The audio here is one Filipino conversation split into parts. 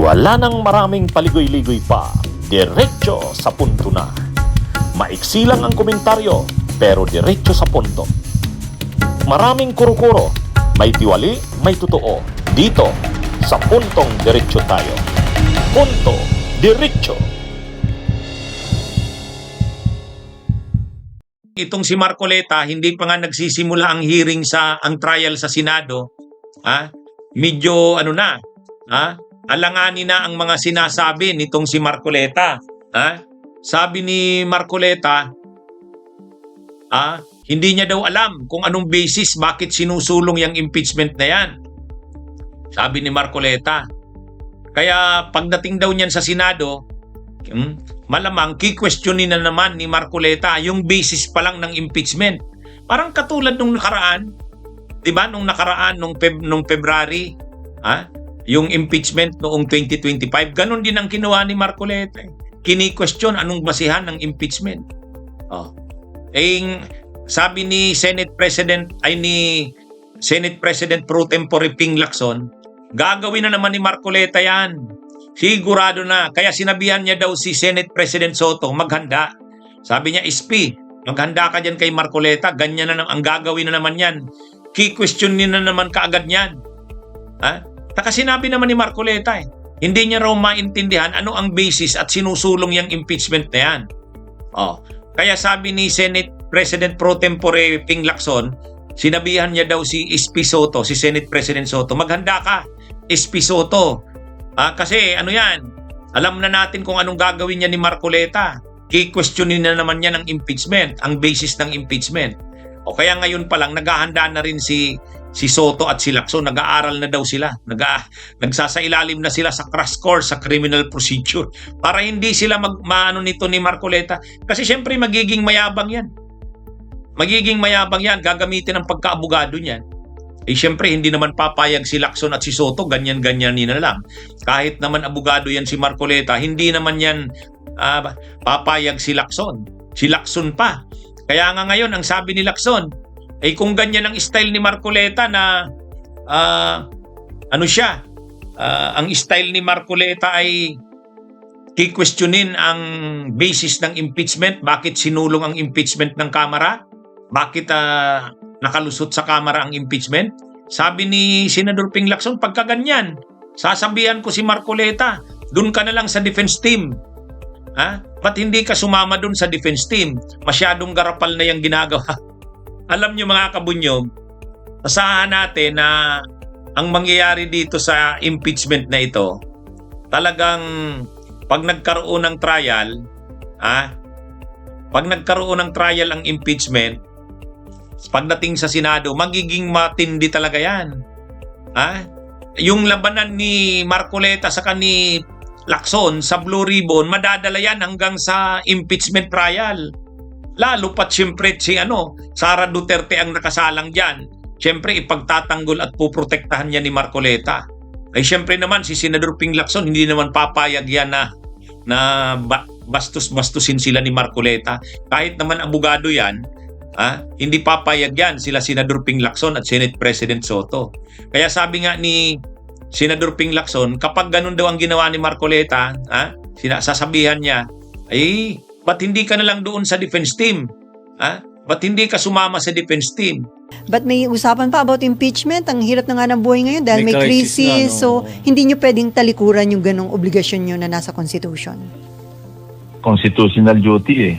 Wala nang maraming paligoy-ligoy pa, diretso sa punto na. Maiksi lang ang komentaryo, pero diretso sa punto. Maraming kuro-kuro, may tiwali, may totoo. Dito, sa Puntong Diretso tayo. Punto Diretso. Itong si Marcoleta, hindi pa nga nagsisimula ang hearing ang trial sa Senado. Medyo alanganin na ang mga sinasabi nitong si Marcoleta. Sabi ni Marcoleta, hindi niya daw alam kung anong basis bakit sinusulong yung impeachment na yan. Sabi ni Marcoleta. Kaya pagdating daw niyan sa Senado, malamang ki-questionin na naman ni Marcoleta yung basis pa lang ng impeachment. Parang katulad nung nakaraan, 'di ba? Nung nakaraan nung February, yung impeachment noong 2025, ganun din ang kinuha ni Marcoleta. Kini-question anong basihan ng impeachment. Sabi ni Senate President pro tempore Ping Lacson, gagawin na naman ni Marcoleta yan. Sigurado na. Kaya sinabihan niya daw si Senate President Soto, maghanda. Sabi niya, SP, maghanda ka dyan kay Marcoleta. Ganyan na ang gagawin na naman yan. Ki-questionin na naman kaagad niyan. Taka sinabi naman ni Marcoleta hindi niya raw maintindihan ano ang basis at sinusulong yung impeachment na yan. Kaya sabi ni Senate President pro tempore Ping Lacson, sinabihan niya daw si SP Soto, si Senate President Soto, maghanda ka, SP Soto. Kasi yan, alam na natin kung anong gagawin niya ni Marcoleta. Ki-questionin na naman niya ng impeachment, ang basis ng impeachment. O kaya ngayon pa lang, naghahanda na rin si Soto at si Lacson, nag-aaral na daw sila. Nagsasailalim na sila sa crash course sa criminal procedure para hindi sila maano nito ni Marcoleta. Kasi syempre magiging mayabang yan. Gagamitin ang pagkaabogado niyan. Syempre hindi naman papayag si Lacson at si Soto, ganyan-ganyan na lang. Kahit naman abogado yan si Marcoleta, hindi naman yan papayag si Lacson. Si Lacson pa. Kaya nga ngayon, ang sabi ni Lacson, kung ganyan ang style ni Marcoleta na ang style ni Marcoleta ay ki-questionin ang basis ng impeachment, bakit sinulong ang impeachment ng Kamara? Bakit nakalusot sa Kamara ang impeachment? Sabi ni Senador Ping Lacson, pagka ganyan, sasabihan ko si Marcoleta, dun ka na lang sa defense team. Ba't hindi ka sumama dun sa defense team? Masyadong garapal na yung ginagawa. Alam nyo mga kabunyog, asahan natin na ang mangyayari dito sa impeachment na ito, talagang pag nagkaroon ng trial, ang impeachment, pagdating sa Senado, magiging matindi talaga yan. Yung labanan ni Marcoleta sa ni Lacson sa Blue Ribbon, madadala yan hanggang sa impeachment trial. Lalo pat siyempre si Sara Duterte ang nakasalang dyan. Siyempre ipagtatanggol at puprotektahan niya ni Marcoleta. Siyempre naman si Senador Ping Lacson hindi naman papayag yan na bastos-bastusin sila ni Marcoleta. Kahit naman abogado yan, hindi papayag yan sila Senador Ping Lacson at Senate President Soto. Kaya sabi nga ni Senador Ping Lacson, kapag ganun daw ang ginawa ni Marcoleta, sasabihan niya, ba't hindi ka na lang doon sa defense team? Ba't hindi ka sumama sa defense team? But may usapan pa about impeachment. Ang hirap na nga ng buhay ngayon dahil may crisis. So, hindi nyo pwedeng talikuran yung ganong obligasyon nyo na nasa Constitution. Constitutional duty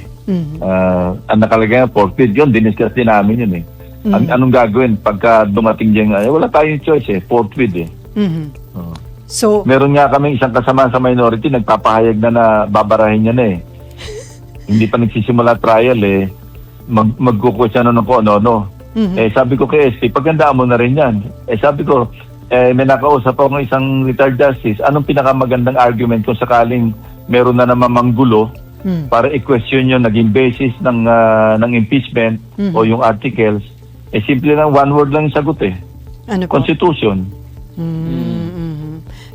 ang nakalagay ng forfeit yun, diniscuss din namin yun Anong gagawin pagka dumating dyan? Wala tayong choice forfeit So, meron nga kami isang kasama sa minority, nagpapahayag na babarahin niya na hindi pa nagsisimula trial magkukusya na ng kung ano. Sabi ko kay SP, pagandaan mo na rin yan. Sabi ko, may nakausap ako ng isang retired justice, anong pinakamagandang argument kung sakaling meron na naman manggulo para i-question yung naging basis ng impeachment o yung articles, simple lang, one word lang yung sagot Ano po? Constitution.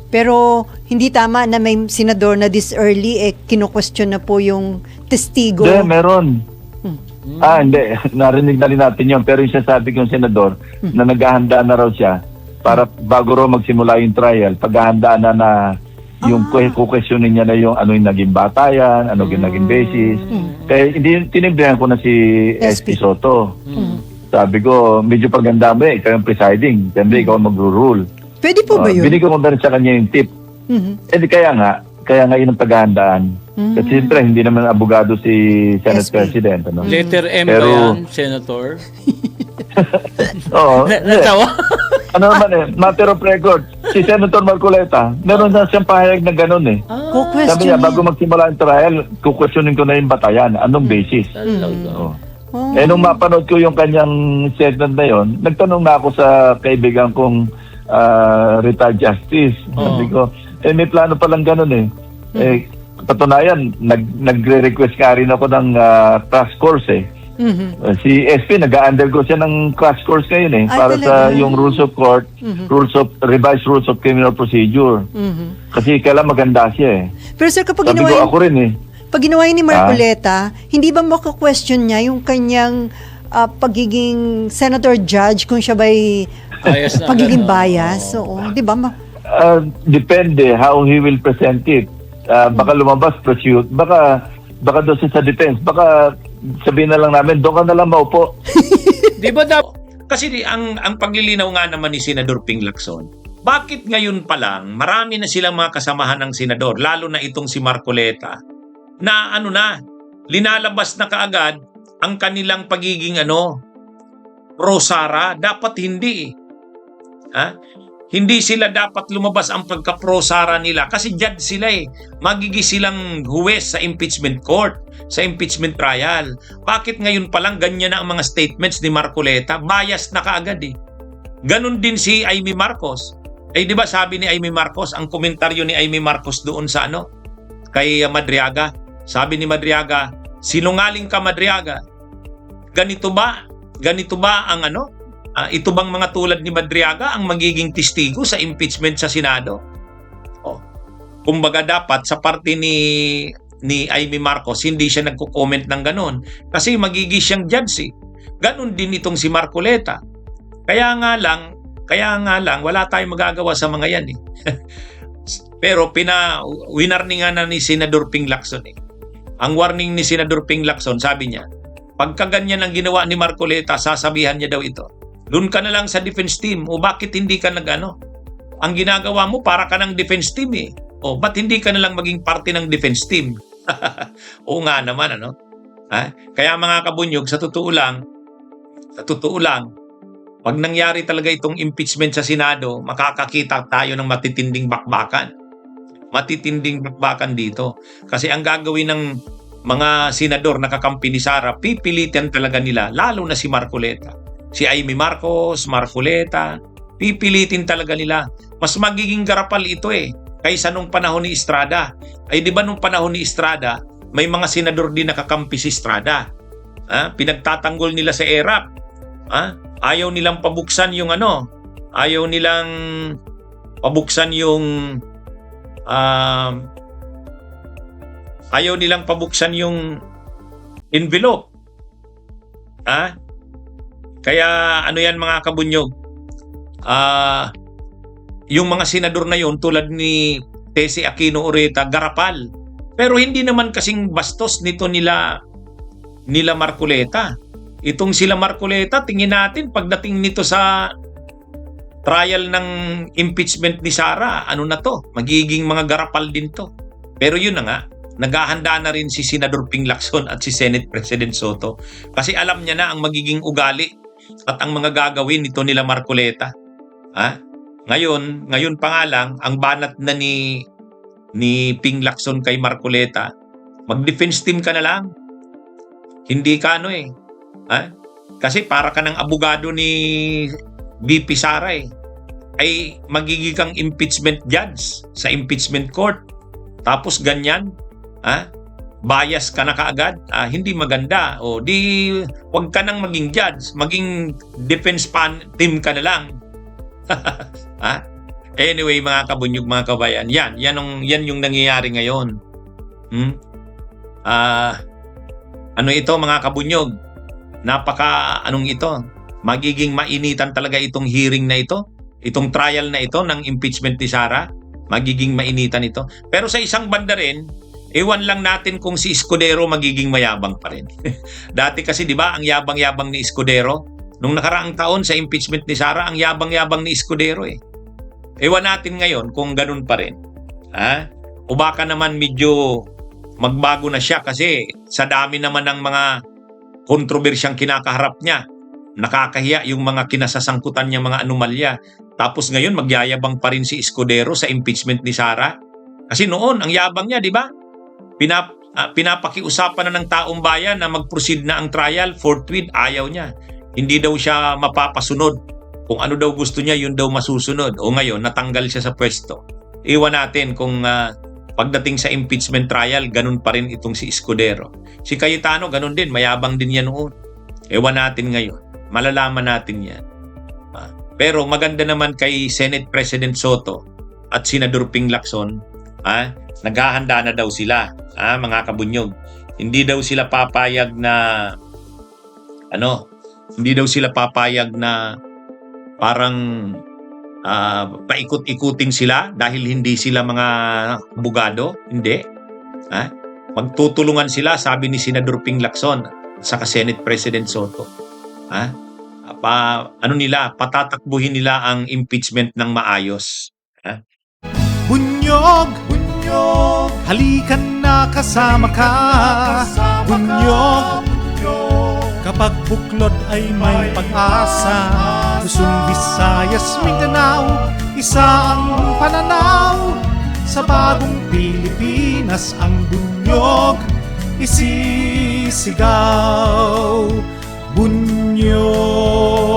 Pero hindi tama na may senador na this early kino-question na po yung testigo. Hindi, meron. Hindi. Narinig na rin natin yun. Pero yung sasabi ko yung senador na naghahanda na raw siya para bago raw magsimula yung trial, paghahandaan na Yung kukwestiyonin niya na yung ano yung naging batayan, ano yung naging basis. Kaya tinimbrihan ko na si SP Soto. Sabi ko, medyo paganda mo ikaw yung presiding. Siyempre, ikaw ang magro-rule. Pwede po ba yun? Binigyan ko na rin sa kanya yung tip. Kaya nga yun ang paghahandaan. Kasi siyempre, hindi naman abogado si Senate SP. President. Ano? Letter M Pero, ba yan, Senator? Oo. Natawa? Ano naman matter of record. Si Senator Marcoleta, meron na siyang pahayag na gano'n eh. Sabi niya, bago magsimula ang trial, kukwestiyonin ko na yung batayan. Anong basis? Talaga. Oh. Nung mapanood ko yung kanyang segment na yon, nagtanong na ako sa kaibigan kong retired justice. Sabi ko, may plano palang ganun eh. Katunayan, nagre-request ka rin ako ng crash course eh. Si SP, nag-undergo siya ng crash course ngayon eh. Para sa yung rules of court, revised rules of criminal procedure. Kasi kailan maganda siya eh. Pero sir, kapag Sabi ko, ako rin eh. pag ginawa ni Marcoleta, hindi ba maka-question niya yung kanyang pagiging senator judge kung siya ba'y Bias na pagiging agad, bias? Oo, di ba? Depende how he will present it. Baka lumabas pursuit, baka doon sa defense, baka sabihin na lang namin, doon ka na lang maupo. Di ba Kasi ang paglilinaw nga naman ni Senador Ping Lacson, bakit ngayon pa lang marami na silang mga kasamahan ng senador, lalo na itong si Marcoleta, na linalabas na kaagad ang kanilang pagiging pro-Sara. Dapat hindi. Hindi sila dapat lumabas ang pagka-pro-Sara nila kasi judge sila eh. Magiging silang huwes sa impeachment court, sa impeachment trial. Bakit ngayon pa lang ganyan na ang mga statements ni Marcoleta? Bias na kaagad eh. Ganon din si Amy Marcos. Di ba sabi ni Amy Marcos, ang komentaryo ni Amy Marcos doon sa kay Madriaga, sabi ni Madriaga, sinungaling ka Madriaga. Ganito ba ang ito bang mga tulad ni Madriaga ang magiging testigo sa impeachment sa Senado? Kumbaga dapat sa parte ni Amy Marcos, hindi siya nagko-comment ng ganon kasi magiging siyang judge eh. Ganon din itong si Marcoleta. Kaya nga lang wala tayong magagawa sa mga yan eh. Pero winarningan na ni Senador Ping Lacson eh. Ang warning ni Senador Ping Lacson, sabi niya, pagka ganyan ang ginawa ni Marcoleta, sasabihan niya daw ito, doon ka na lang sa defense team. O bakit hindi ka ang ginagawa mo para ka ng defense team eh. O ba't hindi ka na lang maging parte ng defense team? Oo nga naman Kaya mga kabunyog, sa totoo lang, pag nangyari talaga itong impeachment sa Senado, makakakita tayo ng matitinding bakbakan. Matitinding bakbakan dito. Kasi ang gagawin ng mga senador na kakampi ni Sara, pipilitan talaga nila, lalo na si Marcoleta. Si Amy Marcos, Marcoleta, pipilitin talaga nila. Mas magiging garapal ito kaysa nung panahon ni Estrada. Di ba nung panahon ni Estrada, may mga senador din nakakampi si Estrada. Pinagtatanggol nila sa ERAP. Ayaw nilang pabuksan yung ayaw nilang pabuksan yung envelope. Kaya yan mga kabunyog, yung mga senador na yun tulad ni Tessie Aquino Oreta, garapal. Pero hindi naman kasing bastos nito nila Marcoleta. Itong sila Marcoleta, tingin natin pagdating nito sa trial ng impeachment ni Sara, magiging mga garapal din to. Pero yun na nga, naghahanda na rin si Senador Ping Lacson at si Senate President Soto kasi alam niya na ang magiging ugali at ang mga gagawin nito nila Marcoleta. Ngayon pa nga lang, ang banat na ni Ping Lacson kay Marcoleta, mag-defense team ka na lang. Hindi ka kasi para ka ng abogado ni VP Sara ay magiging kang impeachment judge sa impeachment court. Tapos ganyan, bias ka na kaagad, hindi maganda. Wag ka nang maging judge, maging defense team ka na lang. Anyway, mga kabunyog, mga kabayan, yan yung nangyayari ngayon. Ito mga kabunyog, ito, magiging mainitan talaga itong hearing na ito, itong trial na ito ng impeachment ni Sara. magiging mainitan ito. Pero sa isang banda rin, ewan lang natin kung si Escudero magiging mayabang pa rin. Dati kasi, di ba, ang yabang-yabang ni Escudero, nung nakaraang taon sa impeachment ni Sara, ang yabang-yabang ni Escudero eh. Ewan natin ngayon kung ganun pa rin. Ha? O baka naman medyo magbago na siya kasi sa dami naman ng mga kontrobersyang kinakaharap niya. Nakakahiya yung mga kinasasangkutan niya mga anomalya. Tapos ngayon magyayabang pa rin si Escudero sa impeachment ni Sara. Kasi noon, ang yabang niya, di ba? Pinapakiusapan na ng taong bayan na mag-proceed na ang trial, forthwith, ayaw niya. Hindi daw siya mapapasunod. Kung ano daw gusto niya, yun daw masusunod. O ngayon, natanggal siya sa pwesto. Iwan natin kung pagdating sa impeachment trial, ganun pa rin itong si Escudero. Si Cayetano, ganun din. Mayabang din yan noon. Ewan natin ngayon. Malalaman natin yan. Pero maganda naman kay Senate President Soto at Senador Ping Lacson, naghahanda na daw sila, mga kabunyog. Hindi daw sila papayag na parang paikot-ikutin sila dahil hindi sila mga abogado. Hindi. Magtutulungan sila, sabi ni Senador Ping Lacson saka Senate President Soto. Patatakbuhin nila ang impeachment ng maayos. Bunyog, bunyog, halikan na kasama ka. Bunyog, kapag buklod ay may pag-asa. Luzon, Visayas, Mindanao, isa ang pananaw. Sa bagong Pilipinas ang bunyog isisigaw. Bunyog.